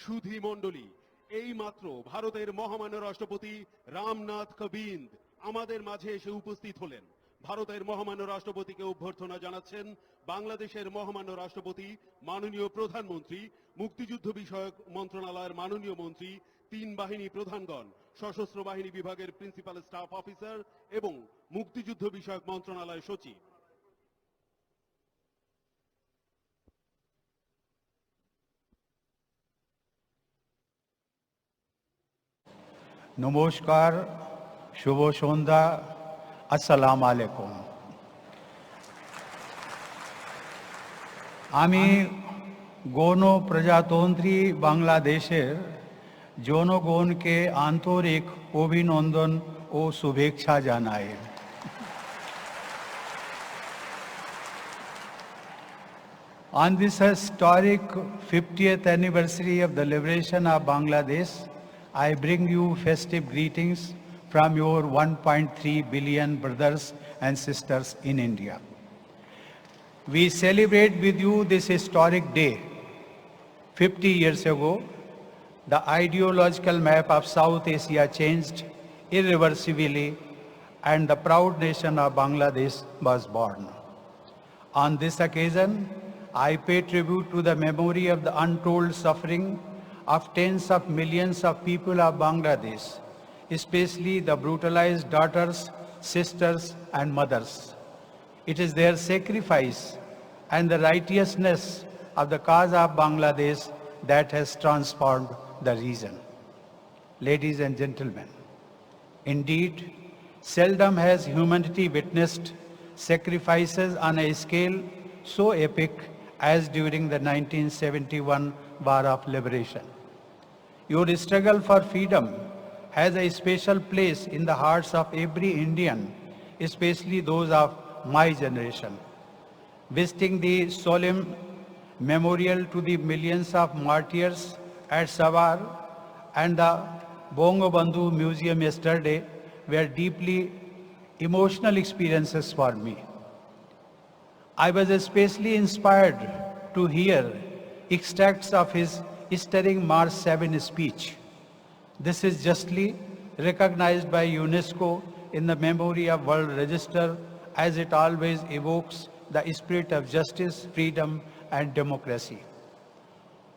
সুধী মণ্ডলী, এই মাত্র ভারতের মহামান্য রাষ্ট্রপতি রামনাথ কোবিন্দ আমাদের মাঝে এসে উপস্থিত হলেন। ভারতের মহামান্য রাষ্ট্রপতিকে অভ্যর্থনা জানাচ্ছেন বাংলাদেশের মহামান্য রাষ্ট্রপতি, মাননীয় প্রধানমন্ত্রী, মুক্তিযুদ্ধ বিষয়ক মন্ত্রণালয়ের মাননীয় মন্ত্রী, তিন বাহিনী প্রধানগণ, সশস্ত্র বাহিনী বিভাগের প্রিন্সিপাল স্টাফ অফিসার এবং মুক্তিযুদ্ধ বিষয়ক মন্ত্রণালয়ের সচিব। নমস্কার, শুভ সন্ধ্যা, আসসালামু আলাইকুম। আমি গণপ্রজাতন্ত্রী বাংলাদেশের জনগণকে আন্তরিক অভিনন্দন ও শুভেচ্ছা জানাই। On this historic 50th anniversary of the liberation of Bangladesh, I bring you festive greetings from your 1.3 billion brothers and sisters in India. We celebrate with you this historic day. 50 years ago, the ideological map of South Asia changed irreversibly and the proud nation of Bangladesh was born. On this occasion, I pay tribute to the memory of the untold suffering of tens of millions of people of Bangladesh, especially the brutalized daughters, sisters, and mothers. It is their sacrifice and the righteousness of the cause of Bangladesh that has transformed the region. Ladies and gentlemen, indeed, seldom has humanity witnessed sacrifices on a scale so epic as during the 1971 War of Liberation. Your struggle for freedom has a special place in the hearts of every Indian, especially those of my generation. Visiting the solemn memorial to the millions of martyrs at Savar and the Bangabandhu Museum yesterday were deeply emotional experiences for me. I was especially inspired to hear extracts of his stirring March 7 speech. This is justly recognized by UNESCO in the Memory of World Register, as it always evokes the spirit of justice, freedom, and democracy.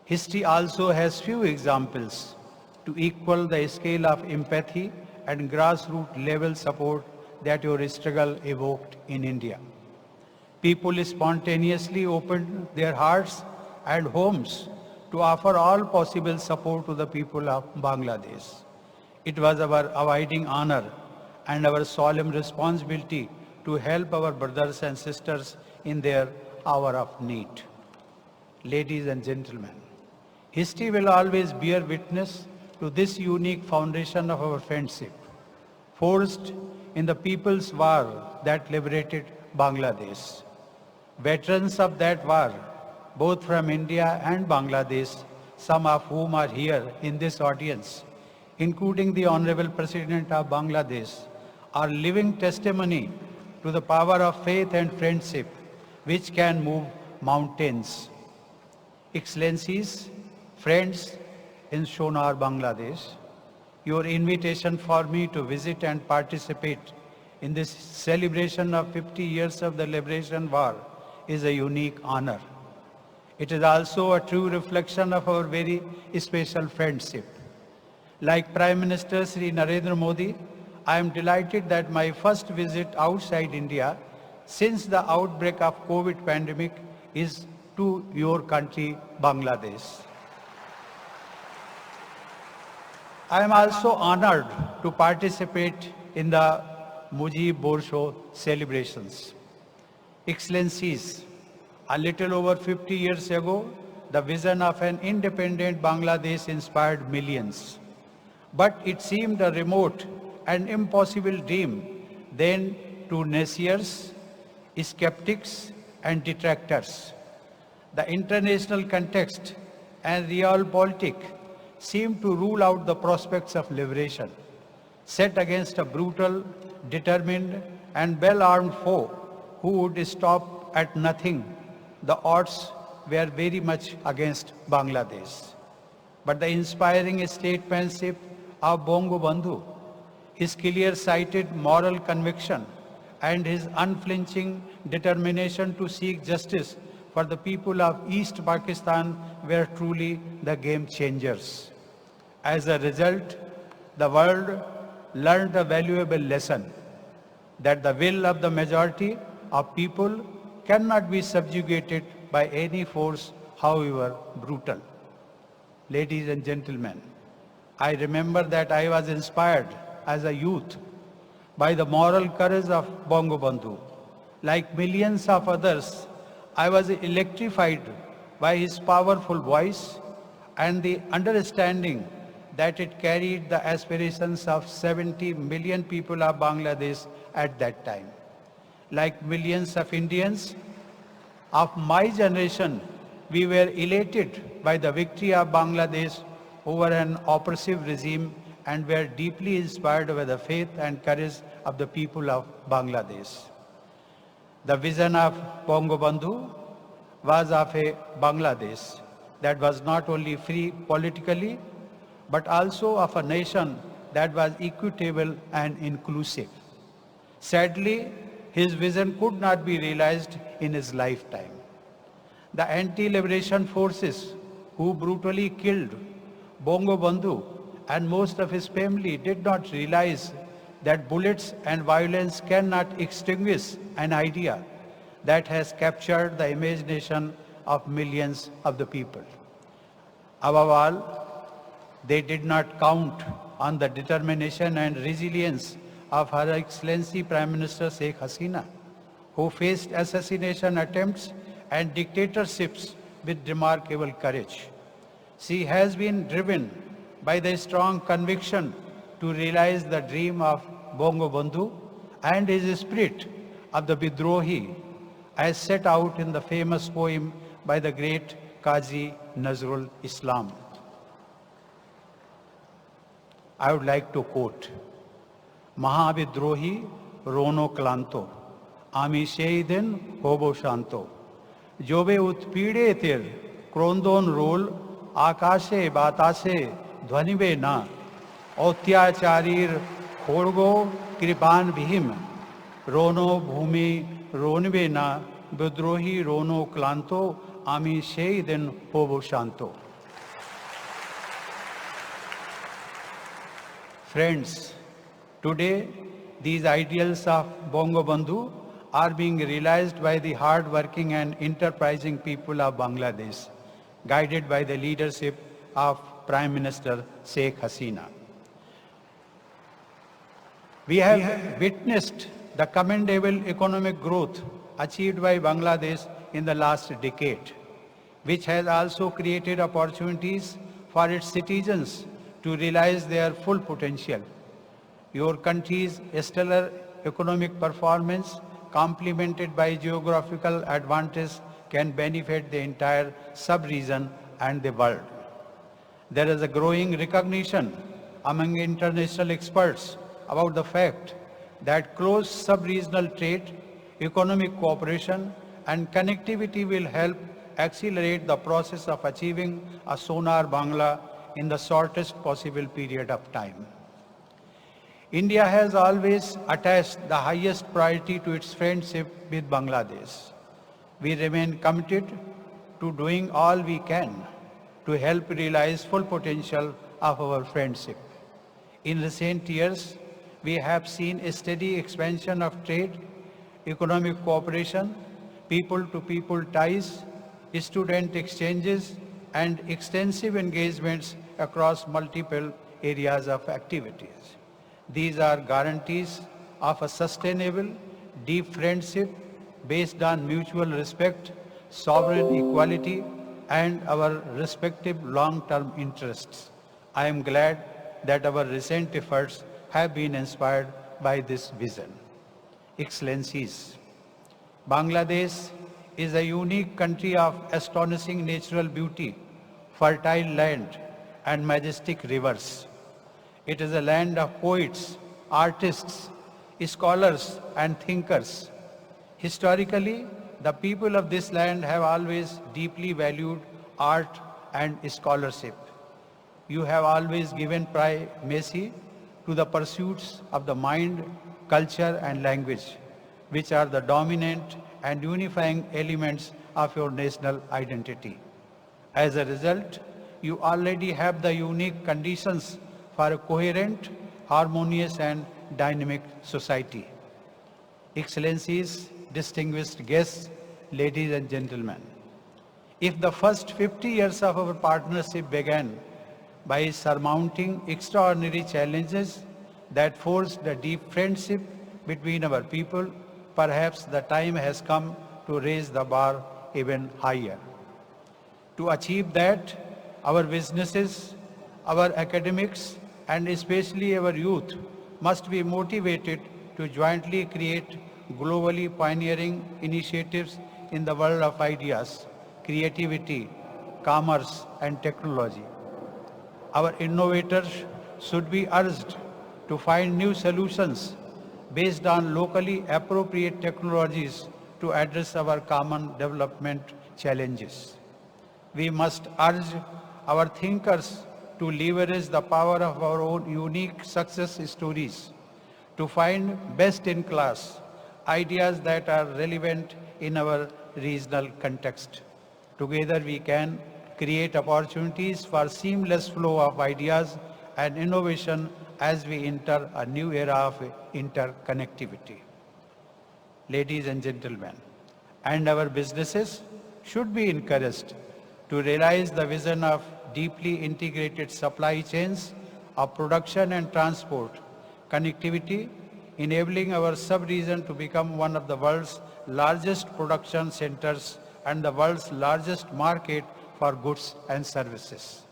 History also has few examples to equal the scale of empathy and grassroots level support that your struggle evoked in India. People spontaneously opened their hearts and homes to offer all possible support to the people of Bangladesh. It was our abiding honor and our solemn responsibility to help our brothers and sisters in their hour of need. Ladies and gentlemen, history will always bear witness to this unique foundation of our friendship, forged in the people's war that liberated Bangladesh. Veterans of that war, both from India and Bangladesh, some of whom are here in this audience, including the Honorable President of Bangladesh, are living testimony to the power of faith and friendship which can move mountains. Excellencies, friends in Sonar, Bangladesh, your invitation for me to visit and participate in this celebration of 50 years of the Liberation War is a unique honor. It is also a true reflection of our very special friendship. Like Prime Minister Sri Narendra Modi, I am delighted that my first visit outside India since the outbreak of COVID pandemic is to your country, Bangladesh. I am also honored to participate in the Mujib Borsho celebrations. Excellencies, a little over 50 years ago, the vision of an independent Bangladesh inspired millions. But it seemed a remote and impossible dream then to naysayers, skeptics, and detractors. The international context and realpolitik seemed to rule out the prospects of liberation, set against a brutal, determined, and well-armed foe who would stop at nothing. The odds were very much against Bangladesh. but the inspiring statesmanship of Bongo Bandhu, his clear-sighted moral conviction, and his unflinching determination to seek justice for the people of East Pakistan were truly the game changers. As a result, the world learned a valuable lesson that the will of the majority of people cannot be subjugated by any force, however brutal. Ladies and gentlemen, I remember that I was inspired as a youth by the moral courage of Bongo Bandhu. Like millions of others, I was electrified by his powerful voice and the understanding that it carried the aspirations of 70 million people of Bangladesh at that time. Like millions of Indians of my generation, we were elated by the victory of Bangladesh over an oppressive regime and were deeply inspired by the faith and courage of the people of Bangladesh. The vision of Bongo Bandhu was of a Bangladesh that was not only free politically, but also of a nation that was equitable and inclusive. Sadly, his vision could not be realized in his lifetime. The anti-liberation forces who brutally killed Bongo Bandhu and most of his family did not realize that bullets and violence cannot extinguish an idea that has captured the imagination of millions of the people. Above all, they did not count on the determination and resilience of Her Excellency Prime Minister Sheikh Hasina, who faced assassination attempts and dictatorships with remarkable courage. She has been driven by the strong conviction to realize the dream of Bongo Bandhu and his spirit of the Bidrohi, as set out in the famous poem by the great Qazi Nazrul Islam. I would like to quote, Mahavidrohi Rono Klanto, Ami Sheiden Hobo Shanto, Jobe Utpide Tir, Krondon Rol, Akashe Batashe, Dhvanibe Na, Otyacharir Khorgo Kripan Bhim, Rono Bhumi Ronibe Na, Vidrohi Rono Klanto, Ami Sheiden Hobo Shanto. Friends, today these ideals of Bongo Bandhu are being realized by the hard-working and enterprising people of Bangladesh, guided by the leadership of Prime Minister Sheikh Hasina. We have witnessed the commendable economic growth achieved by Bangladesh in the last decade, which has also created opportunities for its citizens to realize their full potential. Your country's stellar economic performance, complemented by geographical advantage, can benefit the entire sub-region and the world. There is a growing recognition among international experts about the fact that close sub-regional trade, economic cooperation, and connectivity will help accelerate the process of achieving a Sonar Bangla in the shortest possible period of time. India has always attached the highest priority to its friendship with Bangladesh. We remain committed to doing all we can to help realize full potential of our friendship. In recent years, we have seen a steady expansion of trade, economic cooperation, people-to-people ties, student exchanges, and extensive engagements across multiple areas of activities. These are guarantees of a sustainable, deep friendship based on mutual respect, sovereign equality, and our respective long-term interests. I am glad that our recent efforts have been inspired by this vision. Excellencies, Bangladesh is a unique country of astonishing natural beauty, fertile land, and majestic rivers. It is a land of poets, artists, scholars, and thinkers. Historically, the people of this land have always deeply valued art and scholarship. You have always given primacy to the pursuits of the mind, culture and language, which are the dominant and unifying elements of your national identity. As a result, you already have the unique conditions for a coherent, harmonious and dynamic society. Excellencies, distinguished guests, ladies and gentlemen, if the first 50 years of our partnership began by surmounting extraordinary challenges that forced a deep friendship between our people, perhaps the time has come to raise the bar even higher. To achieve that, our businesses, our academics, and especially our youth must be motivated to jointly create globally pioneering initiatives in the world of ideas, creativity, commerce, and technology. Our innovators should be urged to find new solutions based on locally appropriate technologies to address our common development challenges. We must urge our thinkers to leverage the power of our own unique success stories to find best-in-class ideas that are relevant in our regional context. Together we can create opportunities for seamless flow of ideas and innovation as we enter a new era of interconnectivity. Ladies and gentlemen, and our businesses should be encouraged to realize the vision of deeply integrated supply chains of production and transport, connectivity, enabling our sub-region to become one of the world's largest production centers and the world's largest market for goods and services.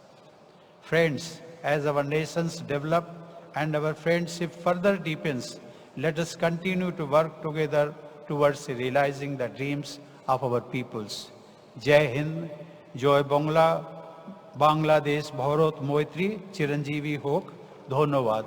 Friends, as our nations develop and our friendship further deepens, let us continue to work together towards realizing the dreams of our peoples. Jai Hind, Joy Bangla, Bangladesh, Bharat Moitri, Chiranjeevi Hok, Dhonwad.